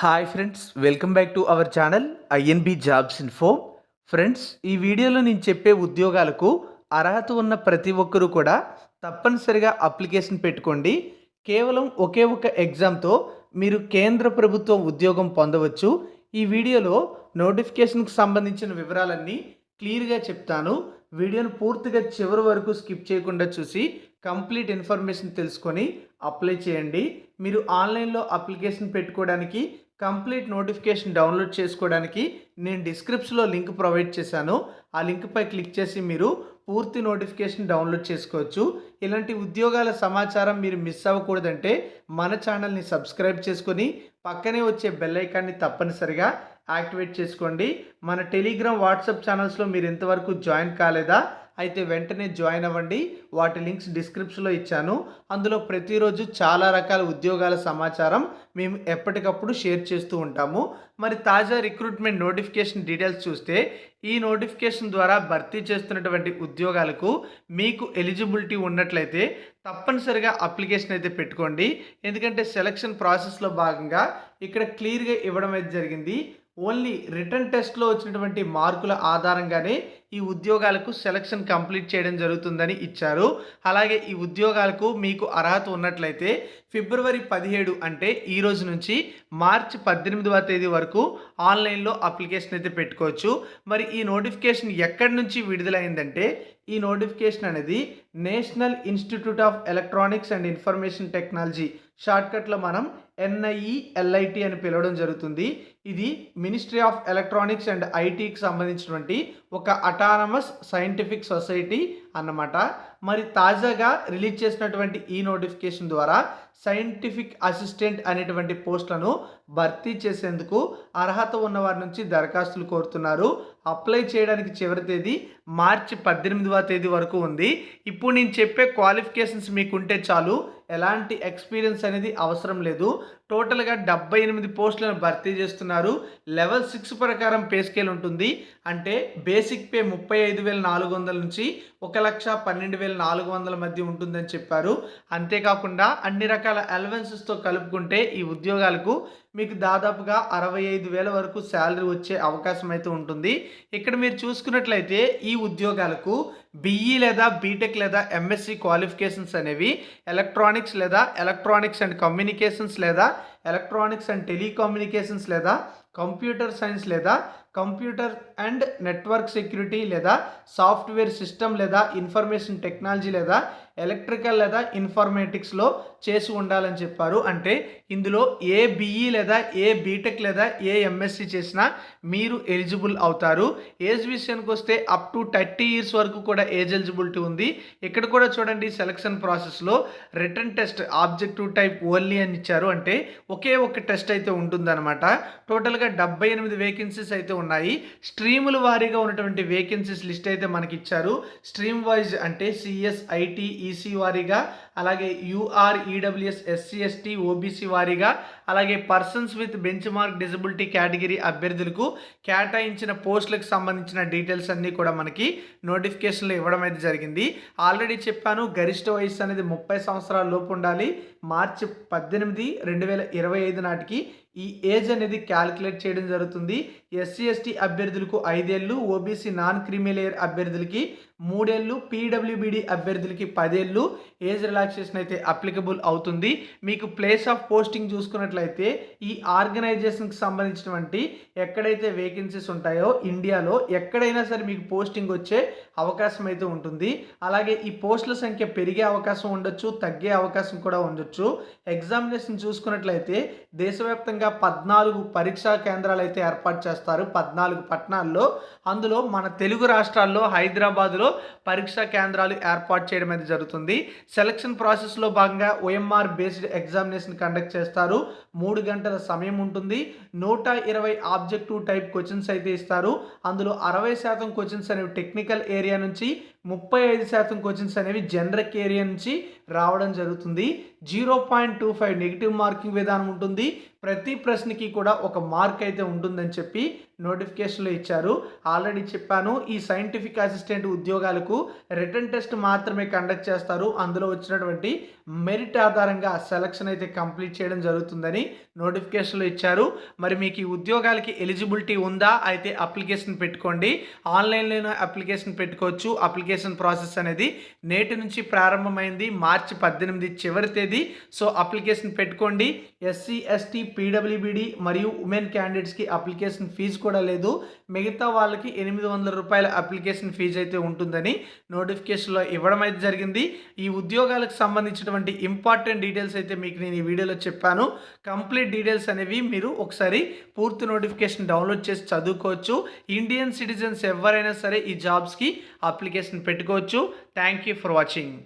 Hi friends, welcome back to our channel INB jobs info. Friends, ఈ వీడియోలో నేను చెప్పే ఉద్యోగాలకు అర్హత ఉన్న ప్రతి ఒక్కరూ కూడా తప్పనిసరిగా అప్లికేషన్ పెట్టుకోండి. కేవలం ఒకే ఒక ఎగ్జామ్తో మీరు కేంద్ర ప్రభుత్వం ఉద్యోగం పొందవచ్చు. ఈ వీడియోలో నోటిఫికేషన్కి సంబంధించిన వివరాలన్నీ క్లియర్గా చెప్తాను. వీడియోను పూర్తిగా చివరి వరకు స్కిప్ చేయకుండా చూసి కంప్లీట్ ఇన్ఫర్మేషన్ తెలుసుకొని అప్లై చేయండి. మీరు ఆన్లైన్లో అప్లికేషన్ పెట్టుకోవడానికి, కంప్లీట్ నోటిఫికేషన్ డౌన్లోడ్ చేసుకోవడానికి నేను డిస్క్రిప్షన్లో లింక్ ప్రొవైడ్ చేశాను. ఆ లింక్పై క్లిక్ చేసి మీరు పూర్తి నోటిఫికేషన్ డౌన్లోడ్ చేసుకోవచ్చు. ఇలాంటి ఉద్యోగాల సమాచారం మీరు మిస్ అవ్వకూడదంటే మన ఛానల్ని సబ్స్క్రైబ్ చేసుకొని పక్కనే వచ్చే బెల్ ఐకాన్ని తప్పనిసరిగా యాక్టివేట్ చేసుకోండి. మన టెలిగ్రామ్, వాట్సాప్ ఛానల్స్లో మీరు ఇంతవరకు జాయిన్ కాలేదా? అయితే వెంటనే జాయిన్ అవ్వండి. వాటి లింక్స్ డిస్క్రిప్షన్లో ఇచ్చాను. అందులో ప్రతిరోజు చాలా రకాల ఉద్యోగాల సమాచారం మేము ఎప్పటికప్పుడు షేర్ చేస్తూ ఉంటాము. మరి తాజా రిక్రూట్మెంట్ నోటిఫికేషన్ డీటెయిల్స్ చూస్తే, ఈ నోటిఫికేషన్ ద్వారా భర్తీ చేస్తున్నటువంటి ఉద్యోగాలకు మీకు ఎలిజిబిలిటీ ఉన్నట్లయితే తప్పనిసరిగా అప్లికేషన్ అయితే పెట్టుకోండి. ఎందుకంటే సెలక్షన్ ప్రాసెస్లో భాగంగా ఇక్కడ క్లియర్గా ఇవ్వడం అయితే జరిగింది. ఓన్లీ రిటర్న్ టెస్ట్లో వచ్చినటువంటి మార్కుల ఆధారంగానే ఈ ఉద్యోగాలకు సెలక్షన్ కంప్లీట్ చేయడం జరుగుతుందని ఇచ్చారు. అలాగే ఈ ఉద్యోగాలకు మీకు అర్హత ఉన్నట్లయితే ఫిబ్రవరి 17 అంటే ఈ రోజు నుంచి మార్చి 18వ తేదీ వరకు ఆన్లైన్లో అప్లికేషన్ అయితే పెట్టుకోవచ్చు. మరి ఈ నోటిఫికేషన్ ఎక్కడి నుంచి విడుదలైందంటే, ఈ నోటిఫికేషన్ అనేది national institute of electronics and information technology, షార్ట్కట్లో మనం NIELIT అని పిలవడం జరుగుతుంది. ఇది మినిస్ట్రీ ఆఫ్ ఎలక్ట్రానిక్స్ అండ్ ఐటీకి సంబంధించినటువంటి ఒక అటానమస్ సైంటిఫిక్ సొసైటీ అన్నమాట. మరి తాజాగా రిలీజ్ చేసినటువంటి ఈ నోటిఫికేషన్ ద్వారా సైంటిఫిక్ అసిస్టెంట్ అనేటువంటి పోస్టులను భర్తీ చేసేందుకు అర్హత ఉన్న వారి నుంచి దరఖాస్తులు కోరుతున్నారు. అప్లై చేయడానికి చివరి తేదీ మార్చి 18వ తేదీ వరకు ఉంది. ఇప్పుడు నేను చెప్పే క్వాలిఫికేషన్స్ మీకుంటే చాలు, ఎలాంటి ఎక్స్పీరియన్స్ అనేది అవసరం లేదు. టోటల్గా 78 పోస్టులను భర్తీ చేస్తున్నారు. లెవెల్ 6 ప్రకారం పే స్కేల్ ఉంటుంది. అంటే బేసిక్ పే 35,400 నుంచి 1,12,400 మధ్య ఉంటుందని చెప్పారు. అంతేకాకుండా అన్ని రకాల అలవెన్సెస్తో కలుపుకుంటే ఈ ఉద్యోగాలకు మీకు దాదాపుగా 65,000 వరకు శాలరీ వచ్చే అవకాశం అయితే ఉంటుంది. ఇక్కడ మీరు చూసుకున్నట్లయితే ఈ ఉద్యోగాలకు BE లేదా బీటెక్ లేదా MSc క్వాలిఫికేషన్స్ అనేవి ఎలక్ట్రానిక్స్ లేదా ఎలక్ట్రానిక్స్ అండ్ కమ్యూనికేషన్స్ లేదా ఎలక్ట్రానిక్స్ అండ్ టెలికమ్యూనికేషన్స్ లేదా కంప్యూటర్ సైన్స్ లేదా కంప్యూటర్ అండ్ నెట్వర్క్ సెక్యూరిటీ లేదా సాఫ్ట్వేర్ సిస్టమ్ లేదా ఇన్ఫర్మేషన్ టెక్నాలజీ లేదా ఎలక్ట్రికల్ లేదా ఇన్ఫర్మేటిక్స్లో చేసి ఉండాలని చెప్పారు. అంటే ఇందులో ఏ BE లేదా ఏ బీటెక్ లేదా ఏ MSc చేసినా మీరు ఎలిజిబుల్ అవుతారు. ఏజ్ విషయానికి వస్తే అప్ టు 30 years వరకు కూడా ఏజ్ ఎలిజిబిలిటీ ఉంది. ఇక్కడ కూడా చూడండి, సెలక్షన్ ప్రాసెస్లో return test objective type only అని ఇచ్చారు. అంటే ఒకే ఒక టెస్ట్ అయితే ఉంటుందన్నమాట. టోటల్గా 78 వేకెన్సీస్ అయితే ఉన్నాయి. స్ట్రీముల వారీగా ఉన్నటువంటి వేకెన్సీస్ లిస్ట్ అయితే మనకి ఇచ్చారు. స్ట్రీమ్ వైజ్ అంటే CS, IT, EC వారీగా, అలాగే UR, EWS, SC, ST, OBC వారీగా, అలాగే persons with bench mark disability category అభ్యర్థులకు కేటాయించిన పోస్టులకు సంబంధించిన డీటెయిల్స్ అన్నీ కూడా మనకి నోటిఫికేషన్లో ఇవ్వడం అయితే జరిగింది. ఆల్రెడీ చెప్పాను, గరిష్ట వయసు అనేది 30 సంవత్సరాల లోపు ఉండాలి. మార్చి 18, 2025 నాటికి ఈ ఏజ్ అనేది క్యాలిక్యులేట్ చేయడం జరుగుతుంది. SC, ST అభ్యర్థులకు 5 ఏళ్ళు, OBC నాన్ క్రీమీ లేయర్ అభ్యర్థులకి 3 ఏళ్ళు, PWBD అభ్యర్థులకి 10 ఏళ్ళు ఏజ్ రిలాక్సేషన్ అయితే అప్లికబుల్ అవుతుంది. మీకు ప్లేస్ ఆఫ్ పోస్టింగ్ చూసుకున్నట్లయితే ఈ ఆర్గనైజేషన్కి సంబంధించినటువంటి ఎక్కడైతే వేకెన్సీస్ ఉంటాయో ఇండియాలో ఎక్కడైనా సరే మీకు పోస్టింగ్ వచ్చే అవకాశం అయితే ఉంటుంది. అలాగే ఈ పోస్టుల సంఖ్య పెరిగే అవకాశం ఉండొచ్చు, తగ్గే అవకాశం కూడా ఉండొచ్చు. ఎగ్జామినేషన్ చూసుకున్నట్లయితే దేశవ్యాప్తంగా 14 పరీక్షా కేంద్రాలు అయితే ఏర్పాటు చేస్తారు, 14 పట్టణాల్లో. అందులో మన తెలుగు రాష్ట్రాల్లో హైదరాబాద్లో పరీక్షా కేంద్రాలు ఏర్పాటు చేయడం అయితే జరుగుతుంది. సెలక్షన్ ప్రాసెస్లో భాగంగా OMR బేస్డ్ ఎగ్జామినేషన్ కండక్ట్ చేస్తారు. 3 గంటల సమయం ఉంటుంది. 120 ఆబ్జెక్టివ్ టైప్ క్వశ్చన్స్ అయితే ఇస్తారు. అందులో 60% క్వశ్చన్స్ అనేవి టెక్నికల్ ఏరియా నుంచి, 35% క్వశ్చన్స్ అనేవి జనరిక్ ఏరియా నుంచి రావడం జరుగుతుంది. 0.25 నెగిటివ్ మార్కింగ్ విధానం ఉంటుంది. ప్రతి ప్రశ్నకి కూడా ఒక మార్క్ అయితే ఉంటుందని చెప్పి నోటిఫికేషన్లో ఇచ్చారు. ఆల్రెడీ చెప్పాను, ఈ సైంటిఫిక్ అసిస్టెంట్ ఉద్యోగాలకు రిటన్ టెస్ట్ మాత్రమే కండక్ట్ చేస్తారు. అందులో వచ్చినటువంటి మెరిట్ ఆధారంగా సెలక్షన్ అయితే కంప్లీట్ చేయడం జరుగుతుందని నోటిఫికేషన్లో ఇచ్చారు. మరి మీకు ఈ ఉద్యోగాలకి ఎలిజిబిలిటీ ఉందా? అయితే అప్లికేషన్ పెట్టుకోండి. ఆన్లైన్లోనే అప్లికేషన్ పెట్టుకోవచ్చు. అప్లికేషన్ ప్రాసెస్ అనేది నేటి నుంచి ప్రారంభమైంది. మార్చి 18 చివరి తేదీ. సో అప్లికేషన్ పెట్టుకోండి. ఎస్సీ, ఎస్టీ, పీడబ్ల్యూబీడీ మరియు ఉమెన్ క్యాండిడేట్స్కి అప్లికేషన్ ఫీజు కూడా లేదు. మిగతా వాళ్ళకి 800 రూపాయల అప్లికేషన్ ఫీజు అయితే ఉంటుందని నోటిఫికేషన్లో ఇవ్వడం అయితే జరిగింది. ఈ ఉద్యోగాలకు సంబంధించినటువంటి ఇంపార్టెంట్ డీటెయిల్స్ అయితే మీకు నేను ఈ వీడియోలో చెప్పాను. కంప్లీట్ డీటెయిల్స్ అనేవి మీరు ఒకసారి పూర్తి నోటిఫికేషన్ డౌన్లోడ్ చేసి చదువుకోవచ్చు. ఇండియన్ సిటిజన్స్ ఎవరైనా సరే ఈ జాబ్స్కి అప్లికేషన్ పెట్టుకోవచ్చు. Thank you for watching.